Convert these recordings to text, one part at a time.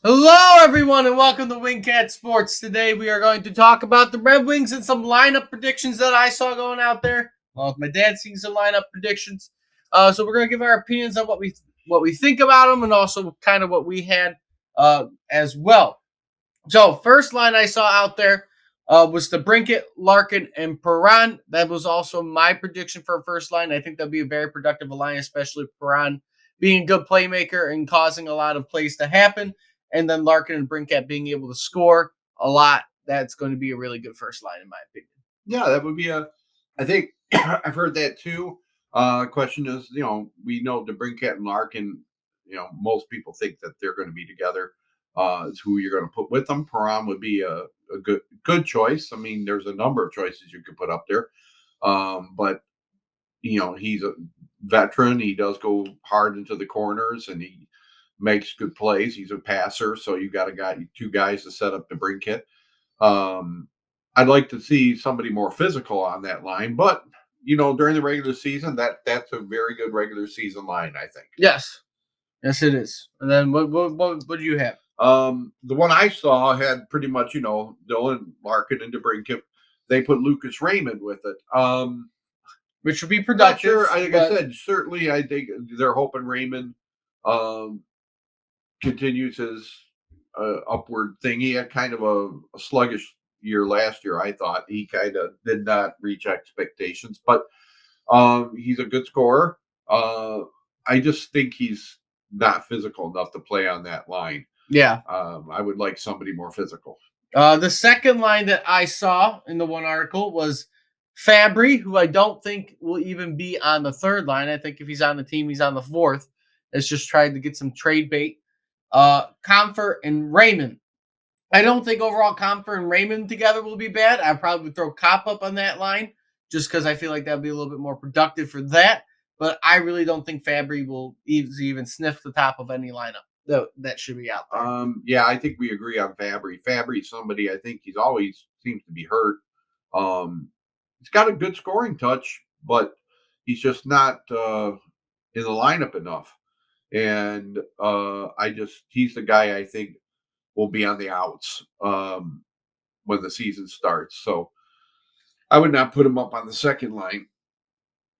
Hello, everyone, and welcome to Wingcat Sports. Today, we are going to talk about the Red Wings and some lineup predictions that I saw going out there. Well, my dad seeing some lineup predictions. So we're going to give our opinions on what we think about them, and also kind of what we had as well. So, first line I saw out there was the Brinkett, Larkin, and Perron. That was also my prediction for a first line. I think that'll be a very productive alliance, especially Perron being a good playmaker and causing a lot of plays to happen. And then Larkin and Brinkett being able to score a lot. That's going to be a really good first line, in my opinion. Yeah, that would be a. I think I've heard that too. Question is, we know DeBrincat and Larkin. Most people think that they're going to be together. Is who you're going to put with them. Param would be a good choice. I mean, there's a number of choices you could put up there, but he's a veteran. He does go hard into the corners, and he makes good plays. He's a passer, so you got two guys to set up DeBrincat. Um, I'd like to see somebody more physical on that line, but during the regular season, that's a very good regular season line, I think. Yes. Yes, it is. And then what do you have? The one I saw had pretty much, Dylan Larkin and DeBrincat. They put Lucas Raymond with it. Which would be Not productive. sure. Like I said, certainly, I think they're hoping Raymond um, continues his upward thing. He had kind of a sluggish year last year. I thought he kind of did not reach expectations, but he's a good scorer. I just think he's not physical enough to play on that line. Yeah. I would like somebody more physical. The second line that I saw in the one article was Fabry, who I don't think will even be on the third line. I think if he's on the team, he's on the fourth. It's just trying to get some trade bait. Comfort and Raymond. I don't think overall Comfort and Raymond together will be bad. I'd probably throw Cop up on that line just because I feel like that'd be a little bit more productive for that. But I really don't think Fabry will even sniff the top of any lineup that should be out there. Yeah, I think we agree on Fabry. Fabry's somebody I think he's always seems to be hurt. Um, he's got a good scoring touch, but he's just not in the lineup enough. And he's the guy I think will be on the outs when the season starts. So I would not put him up on the second line.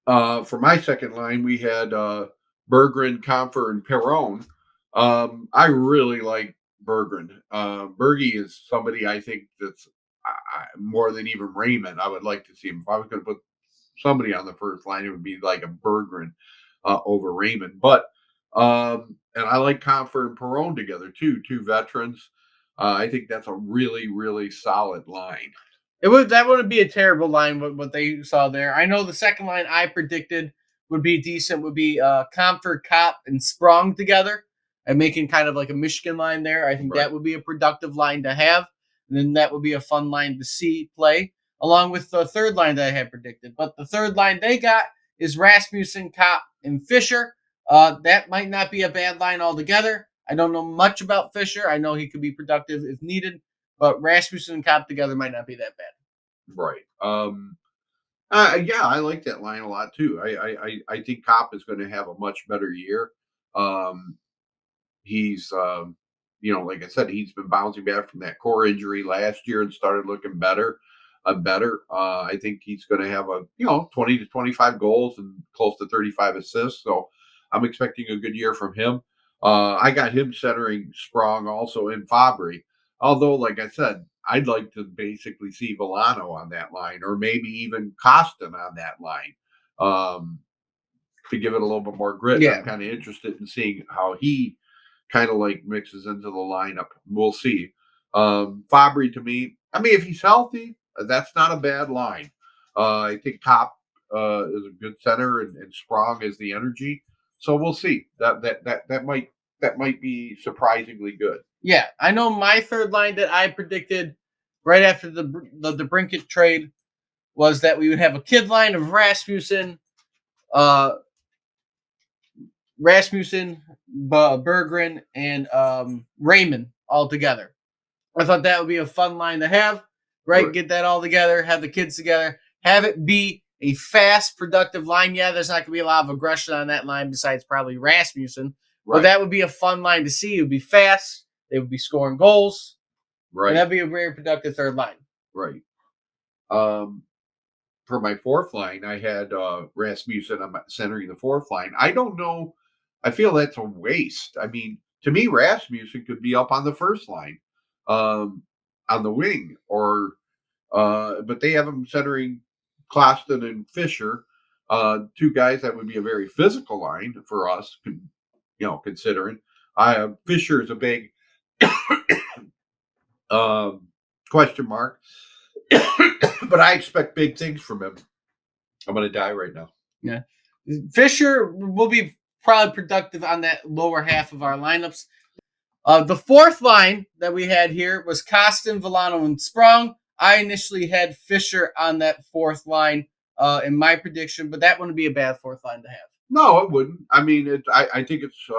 For my second line, we had Berggren, Comfer, and Perron. I really like Berggren. Bergie is somebody I think that's more than even Raymond. I would like to see him. If I was going to put somebody on the first line, it would be like a Berggren over Raymond. But and I like Comfer and Perron together too, two veterans. I think that's a really, really solid line. That wouldn't be a terrible line what they saw there. I know the second line I predicted would be decent would be Comfort, Cop, and Sprong together and making kind of like a Michigan line there. I think that would be a productive line to have. And then that would be a fun line to see play along with the third line that I had predicted. But the third line they got is Rasmussen, Cop, and Fisher. That might not be a bad line altogether. I don't know much about Fisher. I know he could be productive if needed, but Rasmussen and Cop together might not be that bad. Right. Yeah, I like that line a lot too. I think Cop is going to have a much better year. Um, he's like I said, he's been bouncing back from that core injury last year and started looking better and better. I think he's going to have 20 to 25 goals and close to 35 assists. So I'm expecting a good year from him. I got him centering Sprong also in Fabry. Although, like I said, I'd like to basically see Villano on that line, or maybe even Costin on that line, to give it a little bit more grit. Yeah. I'm kind of interested in seeing how he kind of like mixes into the lineup. We'll see. Fabry to me, I mean, if he's healthy, that's not a bad line. I think Cop is a good center, and Sprong is the energy. So we'll see. That might be surprisingly good. Yeah, I know my third line that I predicted right after the Brinkett trade was that we would have a kid line of uh, Berggren, and Raymond all together. I thought that would be a fun line to have, right? Right. Get that all together, have the kids together, have it be a fast, productive line. Yeah, there's not going to be a lot of aggression on that line besides probably Rasmussen, but Right. that would be a fun line to see. It would be fast. They would be scoring goals, and Right. that'd be a very productive third line. Right. Um, for my fourth line, I had Rasmussen centering the fourth line. I don't know. I feel that's a waste. I mean, to me, Rasmussen could be up on the first line, um, on the wing, or but they have him centering Claxton and Fisher, two guys that would be a very physical line for us, considering Fisher is a big um, question mark, but I expect big things from him. I'm going to die right now. Yeah. Fisher will be probably productive on that lower half of our lineups. The fourth line that we had here was Costin, Villano, and Sprong. I initially had Fisher on that fourth line in my prediction, but that wouldn't be a bad fourth line to have. No, it wouldn't. I mean, I think it's.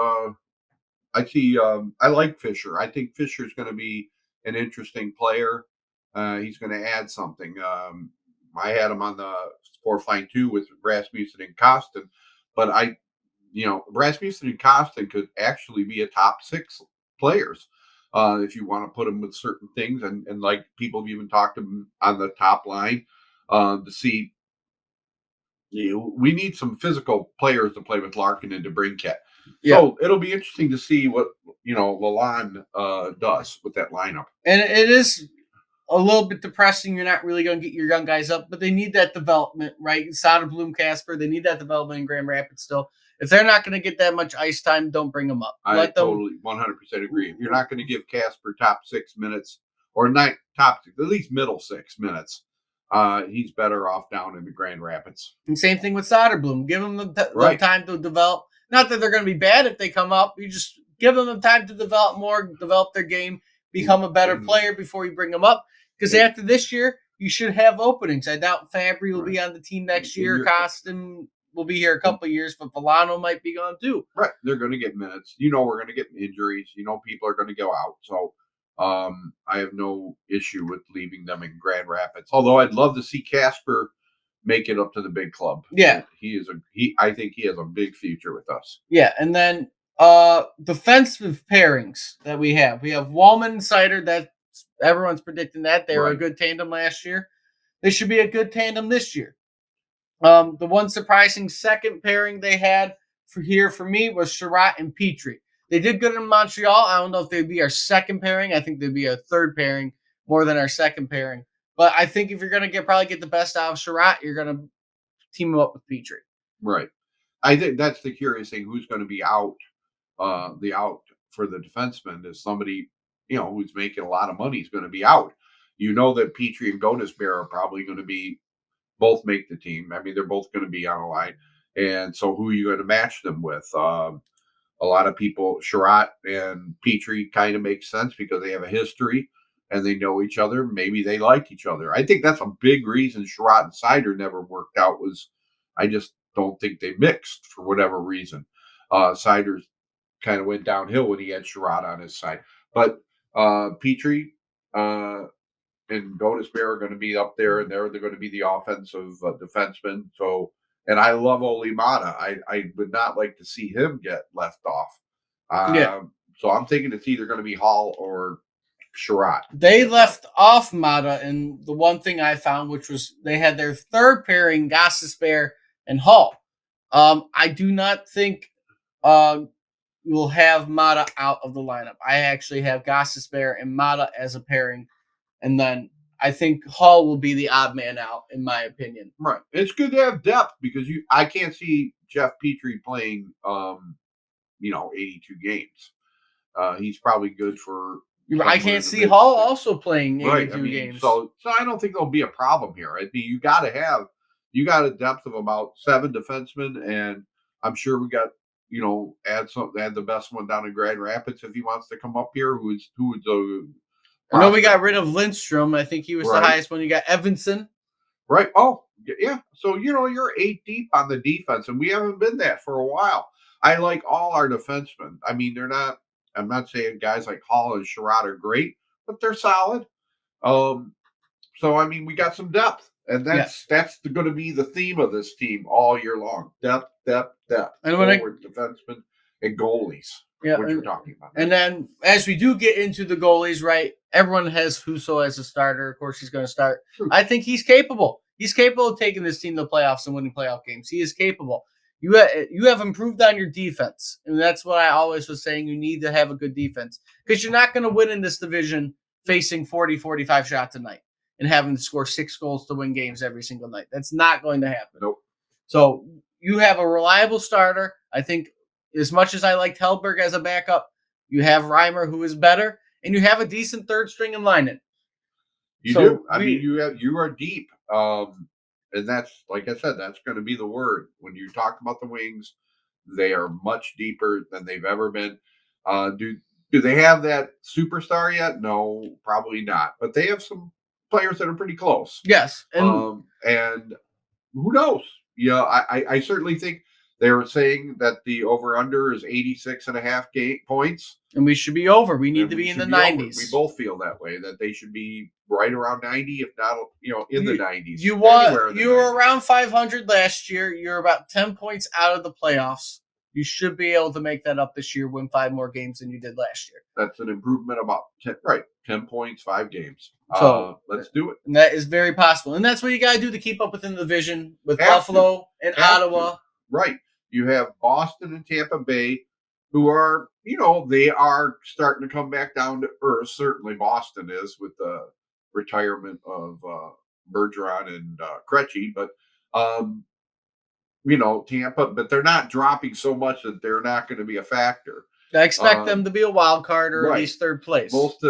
I see. I like Fisher. I think Fisher's going to be an interesting player. He's going to add something. I had him on the fourth line too with Rasmussen and Costin, but Rasmussen and Costin could actually be a top six players if you want to put them with certain things, and like people have even talked to them on the top line to see. We need some physical players to play with Larkin and DeBrincat. Yeah. So it'll be interesting to see what Lalonde does with that lineup. And it is a little bit depressing. You're not really going to get your young guys up, but they need that development, right? Soderblom, Casper, they need that development in Grand Rapids still. If they're not going to get that much ice time, don't bring them up. I totally 100% agree. If you're not going to give Casper top 6 minutes or not top 6, at least middle 6 minutes, he's better off down in the Grand Rapids. And same thing with Soderblom. Give them the time to develop. Not that they're going to be bad if they come up. You just give them the time to develop more, develop their game, become a better player before you bring them up. Because after this year, you should have openings. I doubt Fabry will be on the team next year. Costin will be here a couple of years, but Villano might be gone too. Right. They're going to get minutes. We're going to get injuries. People are going to go out. So I have no issue with leaving them in Grand Rapids. Although I'd love to see Casper make it up to the big club. Yeah. I think he has a big future with us. Yeah. And then defensive pairings that we have. We have Wallman and Seider. That everyone's predicting that they were a good tandem last year. They should be a good tandem this year. The one surprising second pairing they had for me was Sherratt and Petrie. They did good in Montreal. I don't know if they'd be our second pairing. I think they'd be a third pairing more than our second pairing. But I think if you're going to probably get the best out of Sherratt, you're going to team him up with Petrie. Right. I think that's the curious thing. Who's going to be out? The out for the defenseman is somebody, who's making a lot of money is going to be out. That Petrie and Godesberg are probably going to be both make the team. I mean, they're both going to be on a line. And so who are you going to match them with? A lot of people, Sherratt and Petrie kind of makes sense because they have a history and they know each other. Maybe they like each other. I think that's a big reason Sherratt and Seider never worked out was I just don't think they mixed for whatever reason. Seider's kind of went downhill when he had Sherratt on his side. But Petrie and Godesberg are going to be up there, and they're going to be the offensive defenseman. So, and I love Olli Maatta. I would not like to see him get left off. So I'm thinking it's either going to be Hall or Sherratt. They left off Maatta, and the one thing I found, which was they had their third pairing, Gostisbehere and Hall. I do not think we'll have Maatta out of the lineup. I actually have Gostisbehere and Maatta as a pairing. And then I think Hall will be the odd man out, in my opinion. Right. It's good to have depth because I can't see Jeff Petrie playing, 82 games. He's probably good for. I can't see Hall also playing 82 games. So I don't think there'll be a problem here. I mean, you got a depth of about 7 defensemen, and I'm sure we got. Add the best one down in Grand Rapids if he wants to come up here. Who would I know we got rid of Lindstrom. I think he was the highest one. You got Evanson. Right. Oh, yeah. So, you're 8 deep on the defense, and we haven't been that for a while. I like all our defensemen. I mean, I'm not saying guys like Hall and Sherratt are great, but they're solid. So, I mean, we got some depth, and that's going to be the theme of this team all year long. Depth. And forward defensemen and goalies. Yeah, what you're talking about. And then as we do get into the goalies, right? Everyone has Husso as a starter. Of course, he's going to start. True. I think he's capable. He's capable of taking this team to the playoffs and winning playoff games. He is capable. You have improved on your defense, and that's what I always was saying. You need to have a good defense because you're not going to win in this division facing 40, 45 shots a night and having to score 6 goals to win games every single night. That's not going to happen. Nope. So you have a reliable starter. I think as much as I liked Hellberg as a backup, you have Reimer, who is better, and you have a decent third string in line. You do. I mean, you are deep. And that's, like I said, that's going to be the word. When you talk about the Wings, they are much deeper than they've ever been. Do they have that superstar yet? No, probably not. But they have some players that are pretty close. Yes. And who knows? Yeah, I certainly think they were saying that the over-under is 86.5 points. And we should be over. We need to be in the 90s. We both feel that way, that they should be right around 90, if not, in the 90s. You were around 500 last year. You're about 10 points out of the playoffs. You should be able to make that up this year, win 5 more games than you did last year. That's an improvement about 10 points, 5 games. So let's do it. And that is very possible. And that's what you got to do to keep up within the division with Buffalo and Ottawa. Right. You have Boston and Tampa Bay, who are, they are starting to come back down to earth. Certainly Boston is, with the retirement of Bergeron and Krejci. But, Tampa, but they're not dropping so much that they're not going to be a factor. I expect them to be a wild card or right. at least third place. Most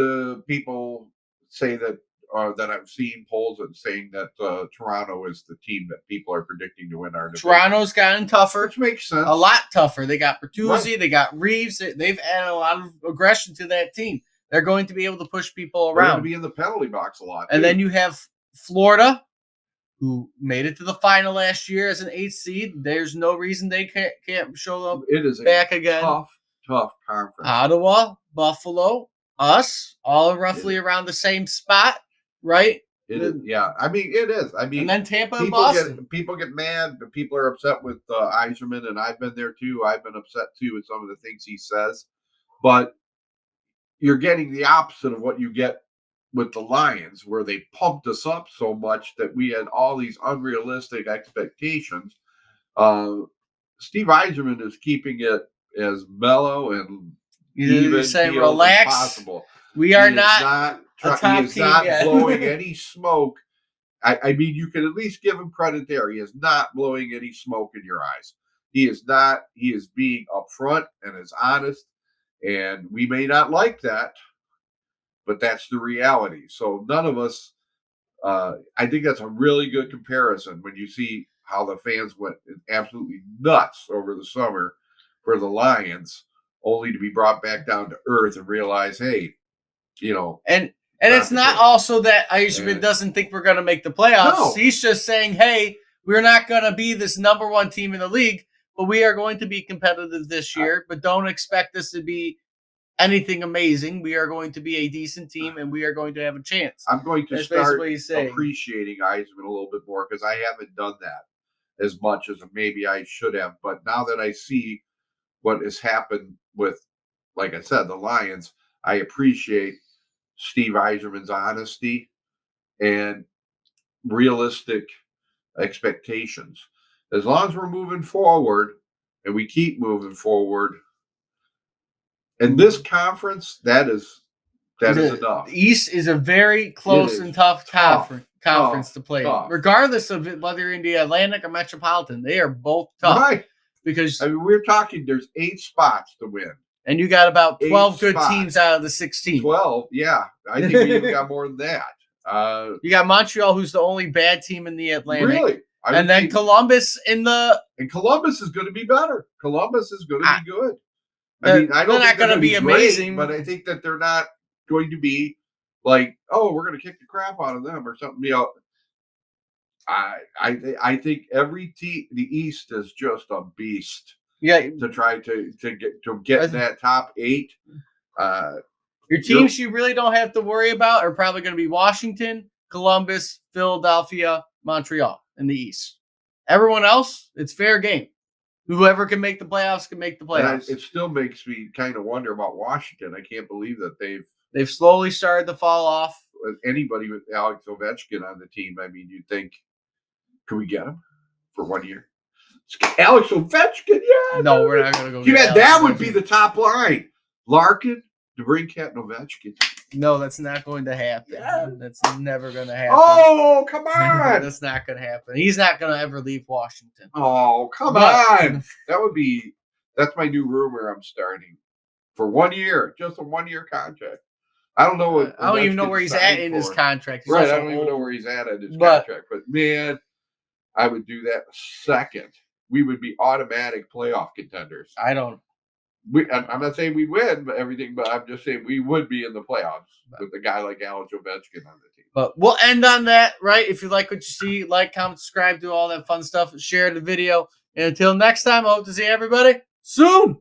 people say that I've seen polls and saying that Toronto is the team that people are predicting to win our division. Toronto's gotten tougher. Which makes sense. A lot tougher. They got Bertuzzi. Right. They got Reeves. They've added a lot of aggression to that team. They're going to be able to push people around. They're going to be in the penalty box a lot. And then you have Florida, who made it to the final last year as an 8th seed. There's no reason they can't show up it is back again. Tough conference. Ottawa, Buffalo, us, all roughly around the same spot, right? It is, yeah. I mean, it is. I mean, and then Tampa and Boston. People get mad, but people are upset with Yzerman, and I've been there too. I've been upset too with some of the things he says. But you're getting the opposite of what you get with the Lions, where they pumped us up so much that we had all these unrealistic expectations. Steve Yzerman is keeping it as mellow and even saying relax. As possible. We are not a top he is team not yet. blowing any smoke. I mean, you can at least give him credit there. He is not blowing any smoke in your eyes. He is not. He is being upfront and is honest. And we may not like that, but that's the reality. So none of us, I think that's a really good comparison when you see how the fans went absolutely nuts over the summer for the Lions, only to be brought back down to earth and realize, hey, And it's not also that Yzerman doesn't think we're going to make the playoffs. No. He's just saying, hey, we're not going to be this number 1 team in the league, but we are going to be competitive this year. But don't expect us to be anything amazing. We are going to be a decent team, and we are going to have a chance. I'm going to start appreciating Yzerman a little bit more, because I haven't done that as much as maybe I should have. But now that I see what has happened with, like I said, the Lions, I appreciate Steve Yzerman's honesty and realistic expectations. As long as we're moving forward and we keep moving forward, in this conference, that is enough. The East is a very close and tough conference to play. Tough. Regardless of whether you're in the Atlantic or Metropolitan, they are both tough. Right. Because we're talking, there's 8 spots to win. And you got about 12 good teams out of the 16. 12, yeah. I think we even got more than that. You got Montreal, who's the only bad team in the Atlantic. Really? And then Columbus And Columbus is going to be better. Columbus is going to be good. I mean, I don't think they're going to be amazing, but I think that they're not going to be like, oh, we're going to kick the crap out of them or something. I think every team, the East is just a beast. Yeah, to try to get that top 8. Your teams you really don't have to worry about are probably going to be Washington, Columbus, Philadelphia, Montreal in the East. Everyone else, it's fair game. Whoever can make the playoffs can make the And playoffs. it still makes me kind of wonder about Washington. I can't believe that They've slowly started to fall off. anybody with Alex Ovechkin on the team. I mean, you'd think, can we get him for 1 year? Alex Ovechkin, yeah. No, we're not going to go. You get mean, that Alex would be Ovechkin. the top line. Larkin, DeBrincat, and Ovechkin. No, that's not going to happen. Yeah. That's never going to happen. Oh, come on. That's not going to happen. He's not going to ever leave Washington. Oh, come But- on. That's my new rumor I'm starting. For 1 year, just a 1 year contract. I don't know what I don't even know Ovechkin where he's signed at in his for. contract. He's Right, also I don't even know old. where he's at his But- contract. But man, I would do that second. We would be automatic playoff contenders. I don't. I'm not saying we'd win, but I'm just saying we would be in the playoffs with a guy like Alex Ovechkin on the team. But we'll end on that, right? If you like what you see, like, comment, subscribe, do all that fun stuff, share the video. And until next time, I hope to see everybody soon.